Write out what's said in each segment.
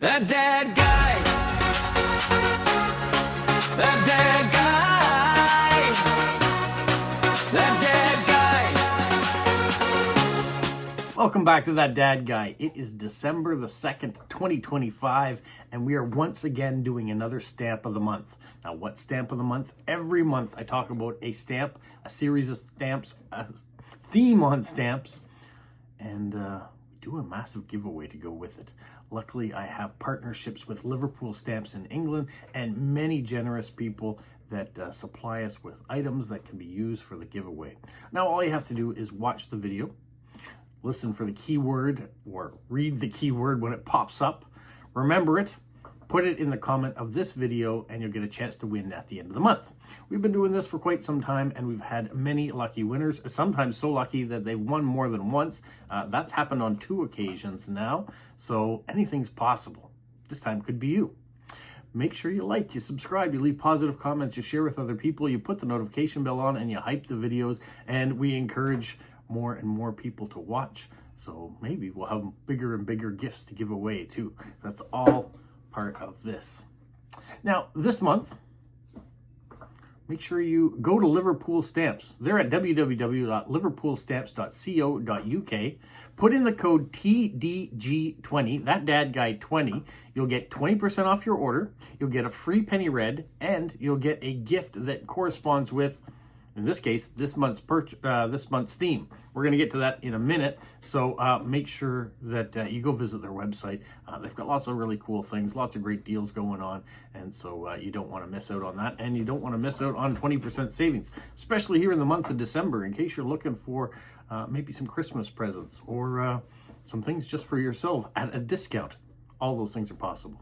That dead guy. That dead guy. That dead guy. Welcome back to That Dad Guy. It is December the 2nd, 2025, and we are once again doing another stamp of the month. Now, what stamp of the month? Every month I talk about a stamp, a series of stamps, a theme on stamps, and do a massive giveaway to go with it. Luckily, I have partnerships with Liverpool Stamps in England and many generous people that supply us with items that can be used for the giveaway. Now, all you have to do is watch the video, listen for the keyword or read the keyword when it pops up, remember it, put it in the comment of this video, and you'll get a chance to win at the end of the month. We've been doing this for quite some time, and we've had many lucky winners, sometimes so lucky that they've won more than once. That's happened on 2 occasions now, so anything's possible. This time could be you. Make sure you like, you subscribe, you leave positive comments, you share with other people, you put the notification bell on, and you hype the videos, and we encourage more and more people to watch. So maybe we'll have bigger and bigger gifts to give away too. That's all part of this. Now, this month, make sure you go to Liverpool Stamps. They're at www.liverpoolstamps.co.uk. Put in the code TDG20, that dad guy 20. You'll get 20% off your order. You'll get a free penny red, and you'll get a gift that corresponds with, in this case, this month's theme. We're going to get to that in a minute, so make sure that you go visit their website. They've got lots of really cool things, lots of great deals going on, and so you don't want to miss out on that, and you don't want to miss out on 20% savings, especially here in the month of December, in case you're looking for maybe some Christmas presents or some things just for yourself at a discount. All those things are possible.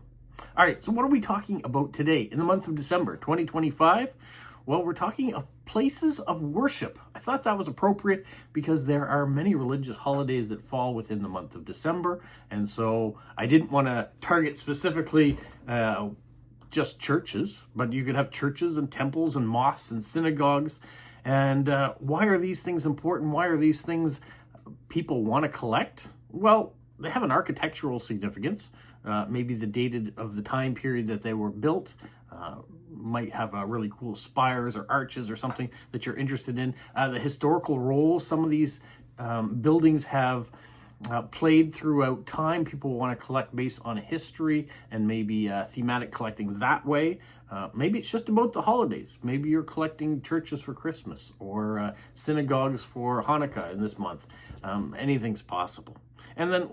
All right, so what are we talking about today in the month of December 2025? Well, we're talking of places of worship. I thought that was appropriate because there are many religious holidays that fall within the month of December. And so I didn't want to target specifically just churches, but you could have churches and temples and mosques and synagogues. And why are these things important? Why are these things people want to collect? Well, they have an architectural significance. Maybe the date of the time period that they were built, might have really cool spires or arches or something that you're interested in. The historical role some of these buildings have played throughout time. People want to collect based on history and maybe thematic collecting that way. Maybe it's just about the holidays. Maybe you're collecting churches for Christmas or synagogues for Hanukkah in this month. Anything's possible. And then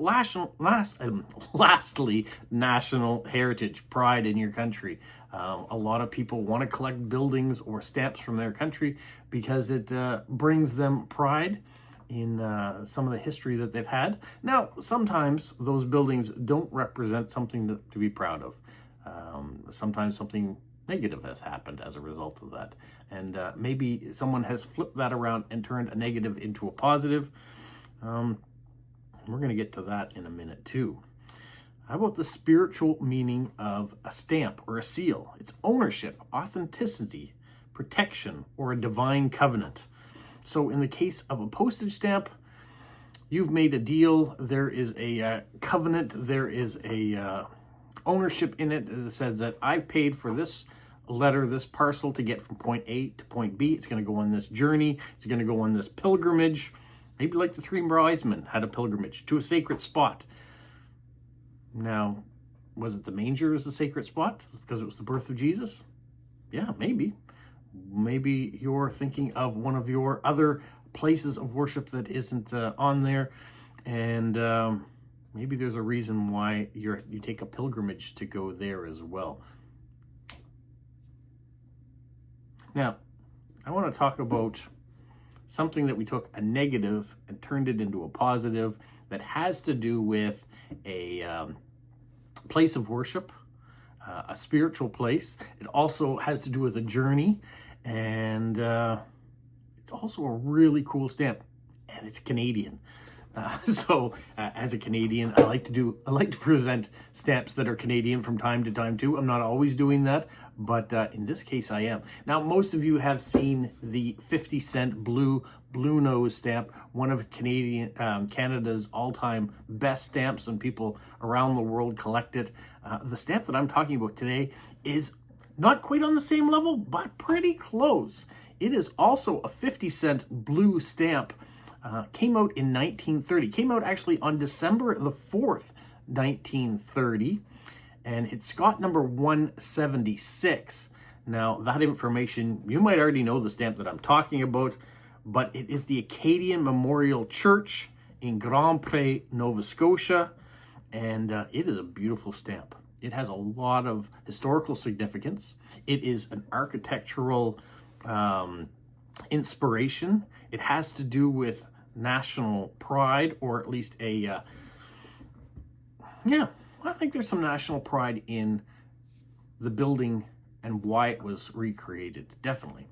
lastly, national heritage, pride in your country. A lot of people want to collect buildings or stamps from their country because it brings them pride in some of the history that they've had. Now, sometimes those buildings don't represent something to be proud of. Sometimes something negative has happened as a result of that. And maybe someone has flipped that around and turned a negative into a positive. We're going to get to that in a minute too. How about the spiritual meaning of a stamp or a seal? It's ownership, authenticity, protection, or a divine covenant. So in the case of a postage stamp, you've made a deal. There is a covenant. There is a ownership in it that says that I paid for this letter, this parcel to get from point A to point B. It's going to go on this journey. It's going to go on this pilgrimage. Maybe like the 3 wise men had a pilgrimage to a sacred spot. Now, was it the manger as the sacred spot because it was the birth of Jesus? Yeah, maybe. Maybe you're thinking of one of your other places of worship that isn't on there. And maybe there's a reason why you take a pilgrimage to go there as well. Now, I want to talk about something that we took a negative and turned it into a positive that has to do with a place of worship, a spiritual place. It also has to do with a journey, and it's also a really cool stamp, and it's Canadian. As a Canadian, I like to present stamps that are Canadian from time to time too. I'm not always doing that, but in this case I am. Now, most of you have seen the 50-cent blue nose stamp, one of Canada's all-time best stamps, and people around the world collect it. The stamp that I'm talking about today is not quite on the same level, but pretty close. It is also a 50-cent blue stamp. Came out in 1930. Came out actually on December the 4th, 1930. And it's Scott number 176. Now, that information, you might already know the stamp that I'm talking about, but it is the Acadian Memorial Church in Grand Pré, Nova Scotia. And it is a beautiful stamp. It has a lot of historical significance. It is an architectural inspiration. It has to do with national pride, or at least I think there's some national pride in the building and why it was recreated. Definitely.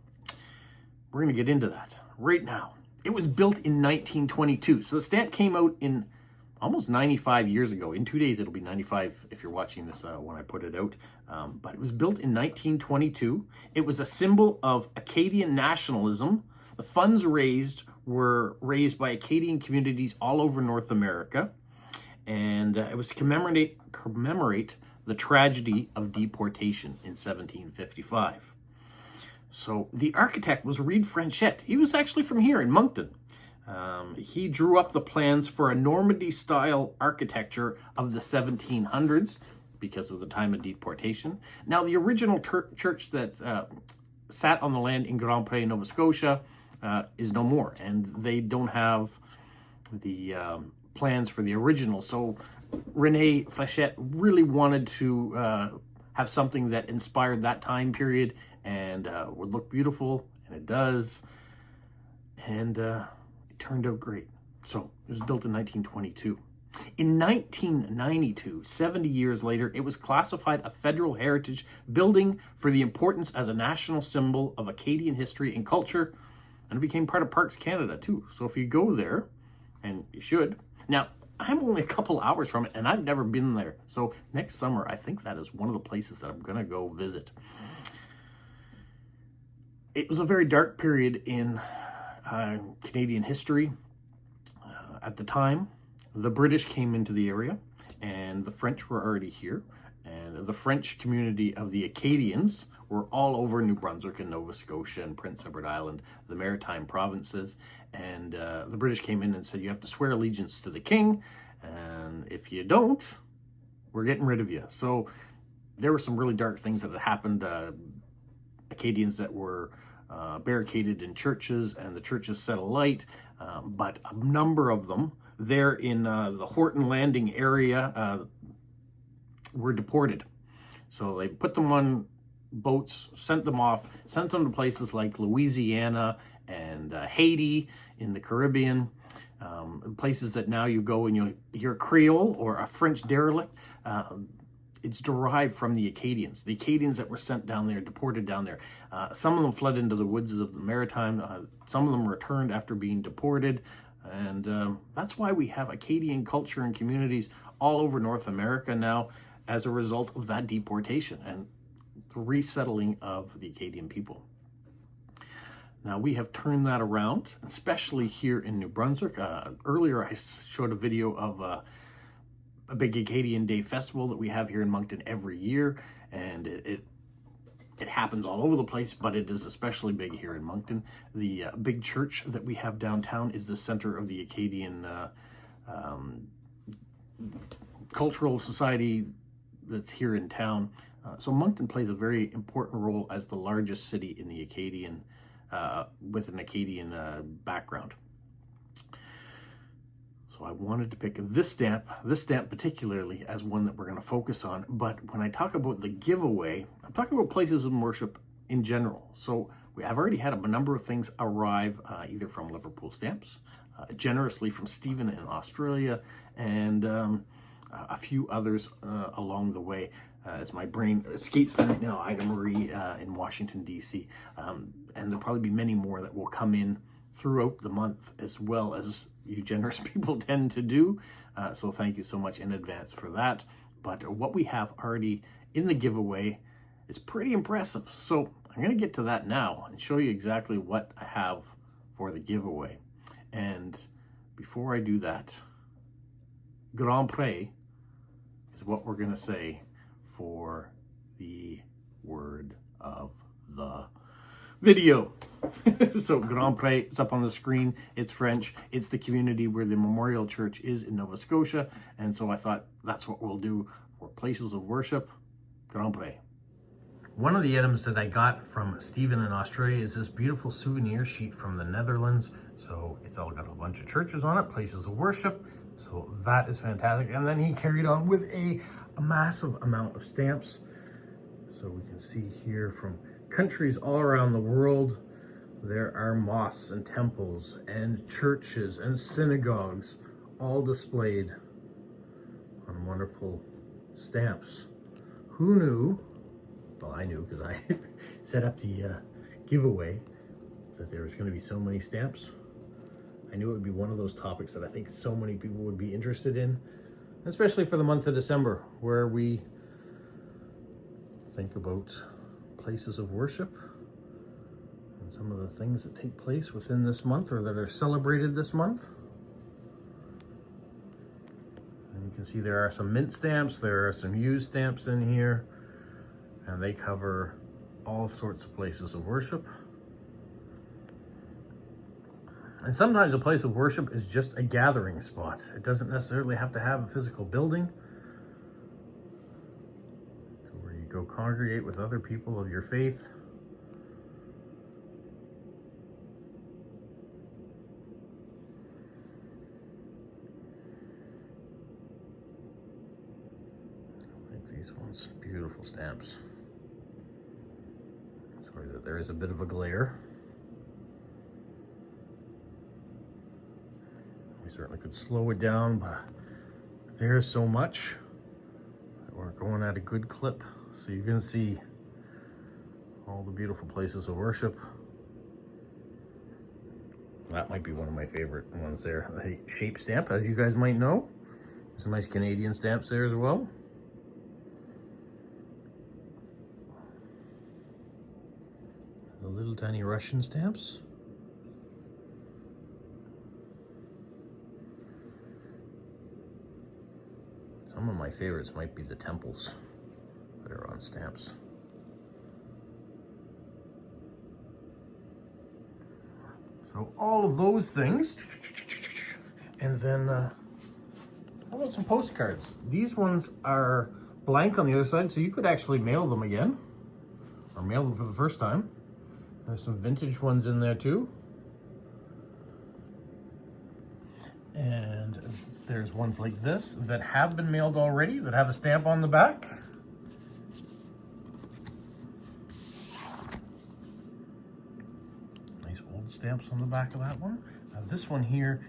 We're going to get into that right now. It was built in 1922. So the stamp came out in almost 95 years ago. In 2 days, it'll be 95 if you're watching this when I put it out. But it was built in 1922. It was a symbol of Acadian nationalism. The funds raised were raised by Acadian communities all over North America. And it was to commemorate the tragedy of deportation in 1755. So the architect was Reed Franchette. He was actually from here in Moncton. He drew up the plans for a Normandy-style architecture of the 1700s because of the time of deportation. Now, the original church that sat on the land in Grand Pré, Nova Scotia, is no more, and they don't have the plans for the original. So Rene Franchette really wanted to have something that inspired that time period and would look beautiful, and it does. And it turned out great. So it was built in 1922. In 1992, 70 years later, it was classified a federal heritage building for the importance as a national symbol of Acadian history and culture, and it became part of Parks Canada too. So if you go there, and you should. Now, I'm only a couple hours from it, and I've never been there. So next summer, I think that is one of the places that I'm going to go visit. It was a very dark period in Canadian history. At the time, the British came into the area, and the French were already here. And the French community of the Acadians were all over New Brunswick and Nova Scotia and Prince Edward Island, the Maritime provinces. And the British came in and said, you have to swear allegiance to the king, and if you don't, we're getting rid of you. So there were some really dark things that had happened. Acadians that were barricaded in churches, and the churches set alight, but a number of them there in the Horton Landing area were deported. So they put them on boats, sent them to places like Louisiana and Haiti in the Caribbean, places that now you go and you hear Creole or a French derelict. It's derived from the Acadians. The Acadians that were sent down there, deported down there. Some of them fled into the woods of the Maritime. Some of them returned after being deported. And that's why we have Acadian culture and communities all over North America now as a result of that deportation and the resettling of the Acadian people. Now, we have turned that around, especially here in New Brunswick. Earlier, I showed a video of a big Acadian Day festival that we have here in Moncton every year, and it happens all over the place, but it is especially big here in Moncton. The big church that we have downtown is the center of the Acadian cultural society that's here in town. So Moncton plays a very important role as the largest city in the Acadian, with an Acadian background. So I wanted to pick this stamp particularly as one that we're going to focus on. But when I talk about the giveaway, I'm talking about places of worship in general. So we have already had a number of things arrive, either from Liverpool Stamps, generously from Stephen in Australia, and a few others along the way. As my brain escapes me right now, Ida Marie in Washington, D.C. And there'll probably be many more that will come in throughout the month, as well as you generous people tend to do. So thank you so much in advance for that. But what we have already in the giveaway is pretty impressive. So I'm going to get to that now and show you exactly what I have for the giveaway. And before I do that, Grand Prix is what we're going to say for the word of the video. So Grand Prix is up on the screen. It's French. It's the community where the Memorial Church is in Nova Scotia. And so I thought that's what we'll do for places of worship. Grand Prix. One of the items that I got from Stephen in Australia is this beautiful souvenir sheet from the Netherlands. So it's all got a bunch of churches on it, places of worship. So that is fantastic. And then he carried on with a massive amount of stamps. So we can see here from countries all around the world, there are mosques and temples and churches and synagogues all displayed on wonderful stamps. Who knew? Well, I knew because I set up the giveaway that there was going to be so many stamps. I knew it would be one of those topics that I think so many people would be interested in, especially for the month of December, where we think about places of worship and some of the things that take place within this month or that are celebrated this month. And you can see there are some mint stamps, there are some used stamps in here, and they cover all sorts of places of worship. And sometimes a place of worship is just a gathering spot. It doesn't necessarily have to have a physical building. So where you go congregate with other people of your faith. Like these ones, beautiful stamps. Sorry that there is a bit of a glare. Certainly could slow it down, but there's so much that we're going at a good clip. So you can see all the beautiful places of worship. That might be one of my favorite ones there. The shape stamp, as you guys might know. Some nice Canadian stamps there as well. The little tiny Russian stamps. Some of my favorites might be the temples that are on stamps. So all of those things. And then, how about some postcards? These ones are blank on the other side, so you could actually mail them again, or mail them for the first time. There's some vintage ones in there too. And there's ones like this that have been mailed already, that have a stamp on the back. Nice old stamps on the back of that one. This one here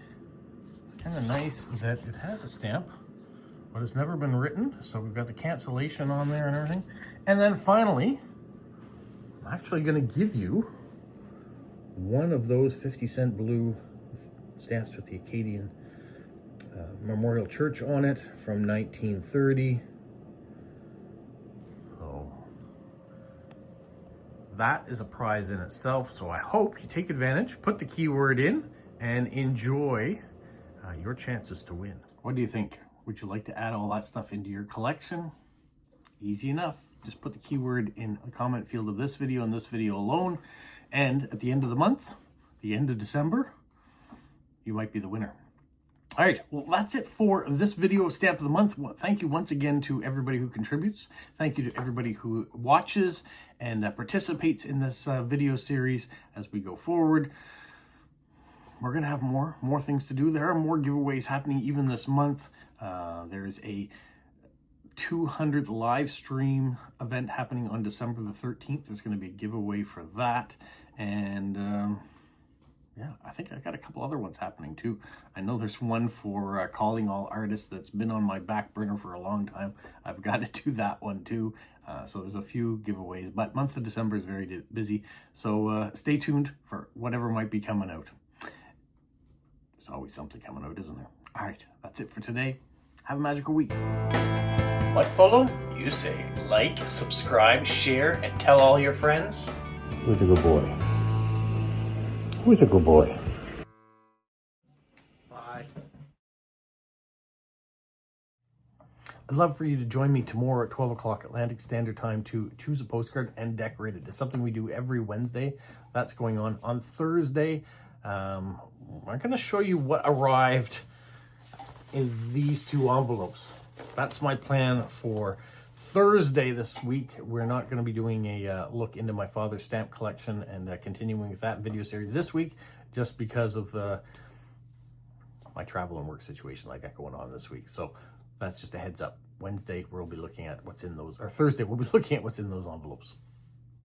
is kind of nice that it has a stamp, but it's never been written. So we've got the cancellation on there and everything. And then finally, I'm actually going to give you one of those 50-cent blue stamps with the Acadian Memorial Church on it from 1930. So that is a prize in itself. So I hope you take advantage, put the keyword in, and enjoy your chances to win. What do you think? Would you like to add all that stuff into your collection? Easy enough. Just put the keyword in the comment field of this video and this video alone. And at the end of the month, the end of December, you might be the winner. All right, well, that's it for this video stamp of the month. Well, thank you once again to everybody who contributes. Thank you to everybody who watches and participates in this video series as we go forward. We're going to have more things to do. There are more giveaways happening even this month. There's a 200th live stream event happening on December the 13th. There's going to be a giveaway for that. And yeah, I think I got a couple other ones happening too. I know there's one for calling all artists that's been on my back burner for a long time. I've got to do that one too. So there's a few giveaways, but month of December is very busy. So stay tuned for whatever might be coming out. There's always something coming out, isn't there? All right, that's it for today. Have a magical week. Like Polo? You say like, subscribe, share, and tell all your friends. Who's a good boy? Who's a good boy? Bye. I'd love for you to join me tomorrow at 12 o'clock Atlantic Standard Time to choose a postcard and decorate it. It's something we do every Wednesday. That's going on Thursday. I'm going to show you what arrived in these two envelopes. That's my plan for Thursday this week. We're not going to be doing a look into my father's stamp collection and continuing with that video series this week, just because of my travel and work situation I got going on this week. So that's just a heads up. Wednesday, we'll be looking at what's in those, or Thursday, we'll be looking at what's in those envelopes.